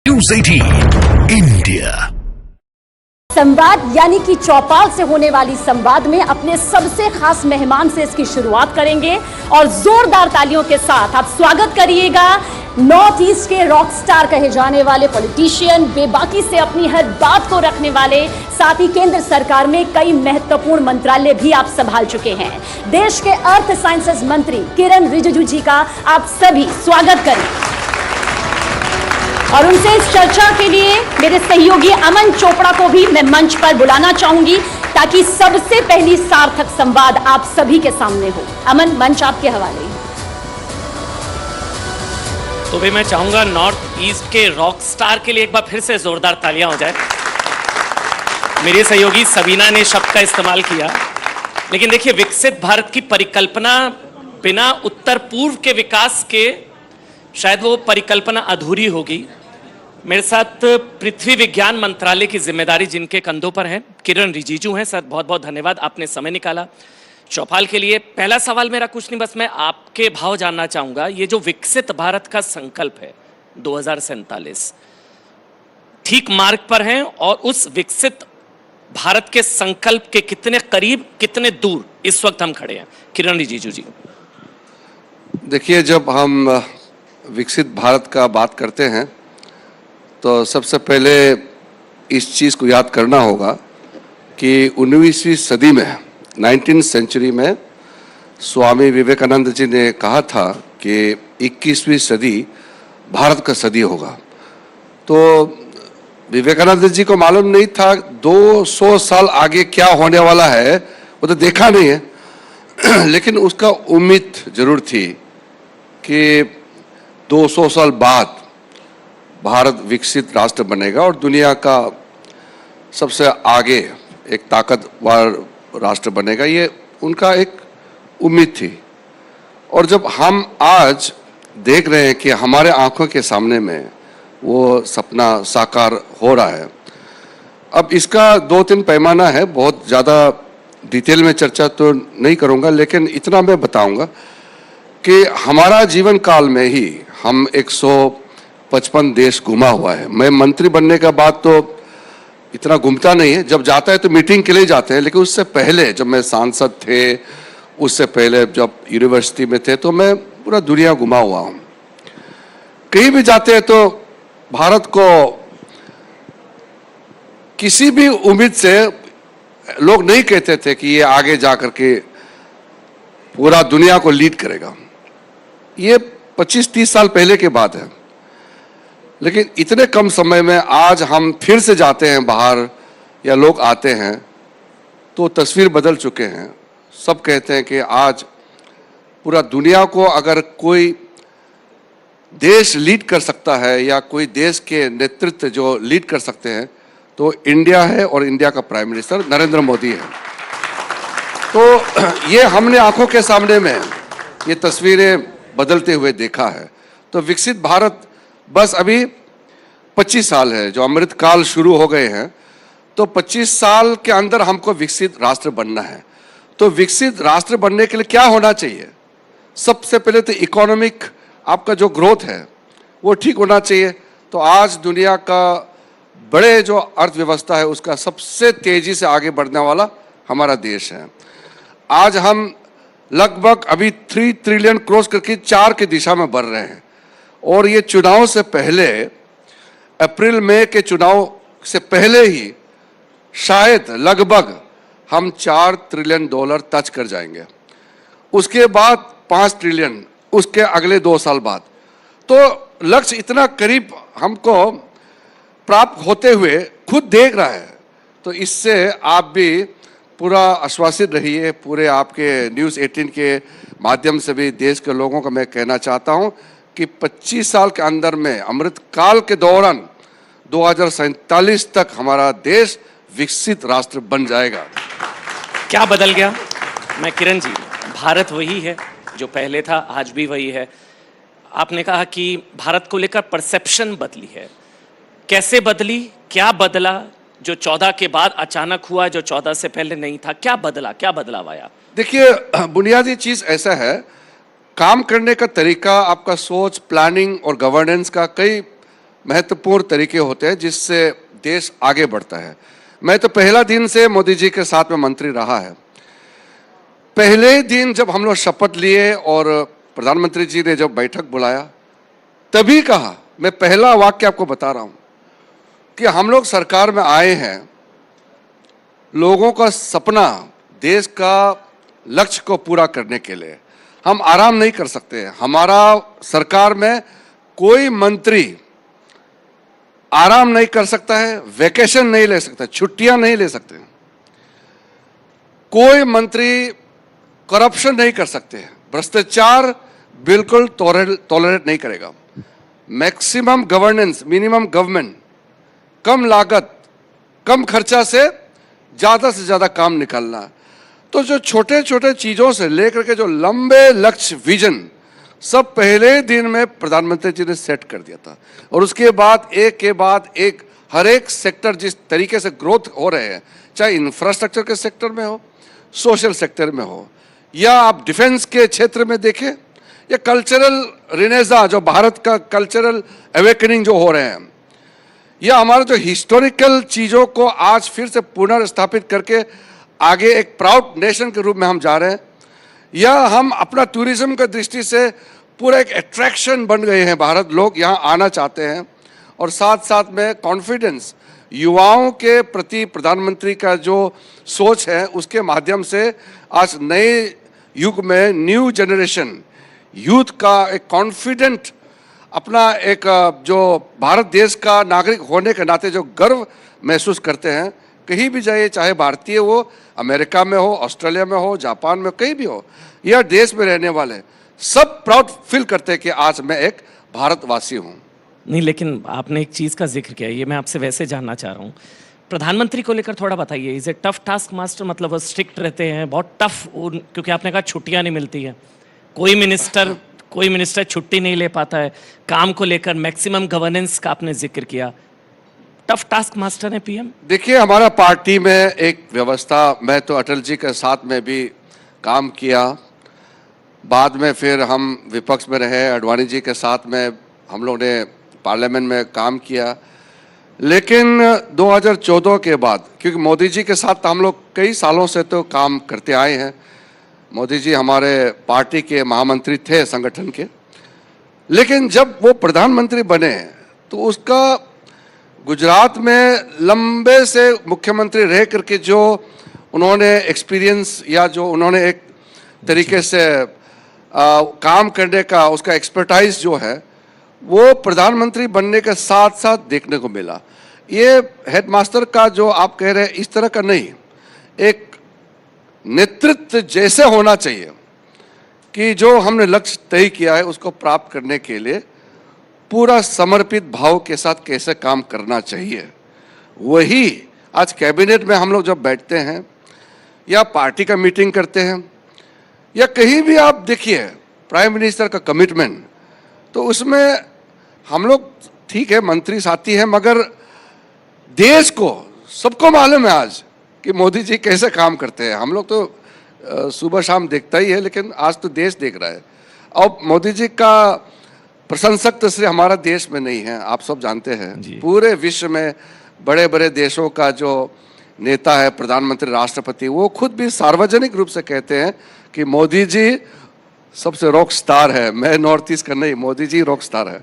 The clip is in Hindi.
News 18 India. संवाद यानी कि चौपाल से होने वाली संवाद में अपने सबसे खास मेहमान से इसकी शुरुआत करेंगे और जोरदार तालियों के साथ आप स्वागत करिएगा नॉर्थ ईस्ट के रॉक स्टार कहे जाने वाले पॉलिटिशियन, बेबाकी से अपनी हर बात को रखने वाले, साथ ही केंद्र सरकार में कई महत्वपूर्ण मंत्रालय भी आप संभाल चुके हैं, देश के अर्थ साइंसेज मंत्री किरण रिजिजू जी का आप सभी स्वागत करें। और उनसे इस चर्चा के लिए मेरे सहयोगी अमन चोपड़ा को भी मैं मंच पर बुलाना चाहूंगी ताकि सबसे पहली सार्थक संवाद आप सभी के सामने हो। अमन, मंच आपके हवाले। तो भी मैं चाहूंगा नॉर्थ ईस्ट के रॉक स्टार के लिए एक बार फिर से जोरदार तालियां हो जाए। मेरे सहयोगी सबीना ने शब्द का इस्तेमाल किया, लेकिन देखिए, विकसित भारत की परिकल्पना बिना उत्तर पूर्व के विकास के शायद वो परिकल्पना अधूरी होगी। मेरे साथ पृथ्वी विज्ञान मंत्रालय की जिम्मेदारी जिनके कंधों पर है, किरण रिजिजू हैं। सर, बहुत बहुत धन्यवाद, आपने समय निकाला चौपाल के लिए। पहला सवाल मेरा कुछ नहीं, बस मैं आपके भाव जानना चाहूंगा। ये जो विकसित भारत का संकल्प है 2047, ठीक मार्ग पर हैं और उस विकसित भारत के संकल्प के कितने करीब, कितने दूर इस वक्त हम खड़े हैं? किरण रिजिजू जी। देखिए, जब हम विकसित भारत का बात करते हैं तो सबसे पहले इस चीज़ को याद करना होगा कि 19वीं सदी में, 19th सेंचुरी में स्वामी विवेकानंद जी ने कहा था कि 21वीं सदी भारत का सदी होगा। तो विवेकानंद जी को मालूम नहीं था 200 साल आगे क्या होने वाला है, वो तो देखा नहीं है लेकिन उसका उम्मीद जरूर थी कि 200 साल बाद भारत विकसित राष्ट्र बनेगा और दुनिया का सबसे आगे एक ताकतवर राष्ट्र बनेगा। ये उनका एक उम्मीद थी। और जब हम आज देख रहे हैं कि हमारे आंखों के सामने में वो सपना साकार हो रहा है, अब इसका 2-3 पैमाना है। बहुत ज़्यादा डिटेल में चर्चा तो नहीं करूँगा, लेकिन इतना मैं बताऊँगा कि हमारा जीवन काल में ही हम 155 देश घूमा हुआ है। मैं मंत्री बनने के बाद तो इतना घूमता नहीं है, जब जाता है तो मीटिंग के लिए जाते हैं, लेकिन उससे पहले जब मैं सांसद थे, उससे पहले जब यूनिवर्सिटी में थे, तो मैं पूरा दुनिया घुमा हुआ हूँ। कहीं भी जाते हैं तो भारत को किसी भी उम्मीद से लोग नहीं कहते थे कि ये आगे जा करके पूरा दुनिया को लीड करेगा। ये 25-30 साल पहले की बात है, लेकिन इतने कम समय में आज हम फिर से जाते हैं बाहर या लोग आते हैं तो तस्वीर बदल चुके हैं। सब कहते हैं कि आज पूरा दुनिया को अगर कोई देश लीड कर सकता है या कोई देश के नेतृत्व जो लीड कर सकते हैं तो इंडिया है, और इंडिया का प्राइम मिनिस्टर नरेंद्र मोदी है। तो ये हमने आंखों के सामने में ये तस्वीरें बदलते हुए देखा है। तो विकसित भारत बस अभी 25 साल है, जो अमृत काल शुरू हो गए हैं, तो 25 साल के अंदर हमको विकसित राष्ट्र बनना है। तो विकसित राष्ट्र बनने के लिए क्या होना चाहिए? सबसे पहले तो इकोनॉमिक आपका जो ग्रोथ है वो ठीक होना चाहिए। तो आज दुनिया का बड़े जो अर्थव्यवस्था है उसका सबसे तेजी से आगे बढ़ने वाला हमारा देश है। आज हम लगभग अभी 3 ट्रिलियन क्रॉस करके 4 की दिशा में बढ़ रहे हैं, और ये चुनाव से पहले, अप्रैल मई के चुनाव से पहले ही शायद लगभग हम $4 ट्रिलियन टच कर जाएंगे। उसके बाद 5 ट्रिलियन, उसके अगले 2 साल बाद। तो लक्ष्य इतना करीब हमको प्राप्त होते हुए खुद देख रहा है। तो इससे आप भी पूरा आश्वासित रहिए। पूरे आपके न्यूज़ 18 के माध्यम से भी देश के लोगों को मैं कहना चाहता हूं कि 25 साल के अंदर में, अमृत काल के दौरान 2047 तक हमारा देश विकसित राष्ट्र बन जाएगा। क्या बदल गया? मैं किरण जी, भारत वही है जो पहले था, आज भी वही है। आपने कहा कि भारत को लेकर परसेप्शन बदली है। कैसे बदली, क्या बदला जो 14 के बाद अचानक हुआ, जो 14 से पहले नहीं था? क्या बदला, क्या बदलाव आया? देखिए, बुनियादी चीज ऐसा है, काम करने का तरीका, आपका सोच, प्लानिंग और गवर्नेंस का कई महत्वपूर्ण तरीके होते हैं जिससे देश आगे बढ़ता है। मैं तो पहला दिन से मोदी जी के साथ में मंत्री रहा है। पहले दिन जब हम लोग शपथ लिए और प्रधानमंत्री जी ने जब बैठक बुलाया, तभी कहा, मैं पहला वाक्य आपको बता रहा हूं कि हम लोग सरकार में आए हैं लोगों का सपना, देश का लक्ष्य को पूरा करने के लिए। हम आराम नहीं कर सकते। हमारा सरकार में कोई मंत्री आराम नहीं कर सकता है, वेकेशन नहीं ले सकता, छुट्टियां नहीं ले सकते, कोई मंत्री करप्शन नहीं कर सकते, भ्रष्टाचार बिल्कुल टॉलरेट नहीं करेगा। मैक्सिमम गवर्नेंस, मिनिमम गवर्नमेंट, कम लागत, कम खर्चा से ज्यादा काम निकालना। तो जो छोटे छोटे चीजों से लेकर के जो लंबे लक्ष्य, विजन, सब पहले दिन में प्रधानमंत्री जी ने सेट कर दिया था। और उसके बाद एक हर एक सेक्टर जिस तरीके से ग्रोथ हो रहे हैं, चाहे इंफ्रास्ट्रक्चर के सेक्टर में हो, सोशल सेक्टर में हो, या आप डिफेंस के क्षेत्र में देखें, या कल्चरल रिनेसा, जो भारत का कल्चरल अवेकनिंग जो हो रहे हैं, या हमारे जो हिस्टोरिकल चीज़ों को आज फिर से पुनर्स्थापित करके आगे एक प्राउड नेशन के रूप में हम जा रहे हैं, या हम अपना टूरिज्म की दृष्टि से पूरा एक अट्रैक्शन बन गए हैं। भारत, लोग यहाँ आना चाहते हैं। और साथ साथ में कॉन्फिडेंस, युवाओं के प्रति प्रधानमंत्री का जो सोच है, उसके माध्यम से आज नए युग में न्यू जनरेशन यूथ का एक कॉन्फिडेंट, अपना एक जो भारत देश का नागरिक होने के नाते जो गर्व महसूस करते हैं, कहीं भी जाइए, चाहे भारतीय हो, अमेरिका में हो, ऑस्ट्रेलिया में हो, जापान में, कहीं भी हो, या देश में रहने वाले सब प्राउड फील करते हैं कि आज मैं एक भारतवासी हूँ। नहीं, लेकिन आपने एक चीज़ का जिक्र किया, ये मैं आपसे वैसे जानना चाह रहा हूँ, प्रधानमंत्री को लेकर थोड़ा बताइए। Is a tough task master, मतलब वो स्ट्रिक्ट रहते हैं, बहुत टफ, क्योंकि आपने कहा छुट्टियाँ नहीं मिलती हैं, कोई मिनिस्टर छुट्टी नहीं ले पाता है, काम को लेकर मैक्सिमम गवर्नेंस का आपने जिक्र किया, टफ टास्क मास्टर है पीएम। देखिए, हमारा पार्टी में एक व्यवस्था, मैं तो अटल जी के साथ में भी काम किया, बाद में फिर हम विपक्ष में रहे, आडवाणी जी के साथ में हम लोग ने पार्लियामेंट में काम किया। लेकिन 2014 के बाद, क्योंकि मोदी जी के साथ हम लोग कई सालों से तो काम करते आए हैं, मोदी जी हमारे पार्टी के महामंत्री थे संगठन के, लेकिन जब वो प्रधानमंत्री बने तो उसका गुजरात में लंबे से मुख्यमंत्री रह करके जो उन्होंने एक्सपीरियंस, या जो उन्होंने एक तरीके से काम करने का उसका एक्सपर्टाइज जो है, वो प्रधानमंत्री बनने के साथ साथ देखने को मिला। ये हेडमास्टर का जो आप कह रहे हैं, इस तरह का नहीं, एक नेतृत्व जैसे होना चाहिए कि जो हमने लक्ष्य तय किया है उसको प्राप्त करने के लिए पूरा समर्पित भाव के साथ कैसे काम करना चाहिए, वही आज कैबिनेट में हम लोग जब बैठते हैं या पार्टी का मीटिंग करते हैं या कहीं भी आप देखिए प्राइम मिनिस्टर का कमिटमेंट, तो उसमें हम लोग ठीक है मंत्री साथी हैं, मगर देश को सबको मालूम है आज कि मोदी जी कैसे काम करते हैं। हम लोग तो सुबह शाम देखता ही है, लेकिन आज तो देश देख रहा है। और मोदी जी का प्रशंसक तो सिर्फ हमारा देश में नहीं है, आप सब जानते हैं, पूरे विश्व में बड़े बड़े देशों का जो नेता है, प्रधानमंत्री, राष्ट्रपति, वो खुद भी सार्वजनिक रूप से कहते हैं कि मोदी जी सबसे रॉक स्टार है। मैं नॉर्थ ईस्ट का नहीं, मोदी जी रॉक स्टार है।